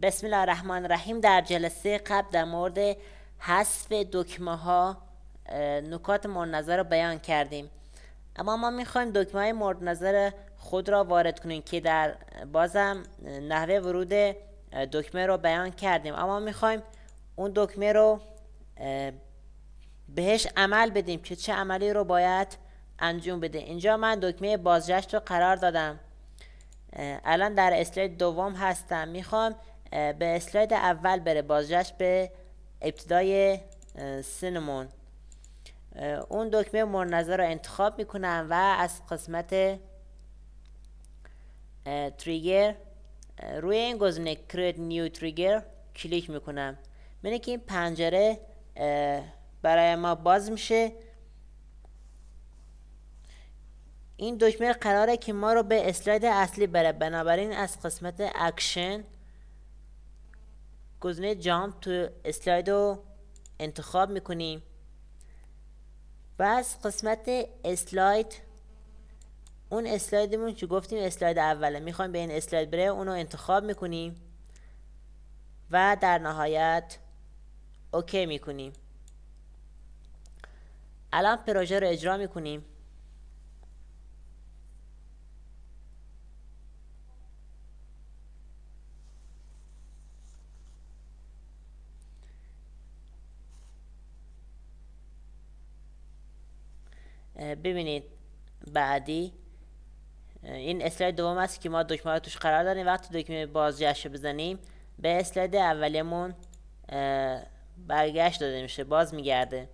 بسم الله الرحمن الرحیم. در جلسه قبل در مورد حذف دکمه ها نکات مورد نظر رو بیان کردیم، اما ما میخوایم دکمه های مورد نظر خود را وارد کنیم که در بازم نحوه ورود دکمه رو بیان کردیم، اما میخوایم اون دکمه رو بهش عمل بدیم که چه عملی رو باید انجام بده. اینجا من دکمه بازگشت رو قرار دادم. الان در اسلاید دوم هستم. میخوام به اسلاید اول بره، بازگشت به ابتدای سنمون. اون دکمه مورد نظر رو انتخاب میکنم و از قسمت تریگر روی این گزینه Create New Trigger کلیک میکنم. می‌بینید که این پنجره برای ما باز میشه. این دکمه قراره که ما رو به اسلاید اصلی بره، بنابراین از قسمت اکشن گزینه جامپ تو اسلاید رو انتخاب میکنیم و از قسمت اسلاید اون اسلایدمون که گفتیم اسلاید اوله میخوایم به این اسلاید بره، اونو انتخاب میکنیم و در نهایت اوکی میکنیم. الان پروژه رو اجرا میکنیم. ببینید بعدی این اسلاید دوم است که ما دکمه رو توش قرار داریم. وقتی دکمه بازگشت بزنیم به اسلاید اولیمون برگشت داده میشه، باز میگرده.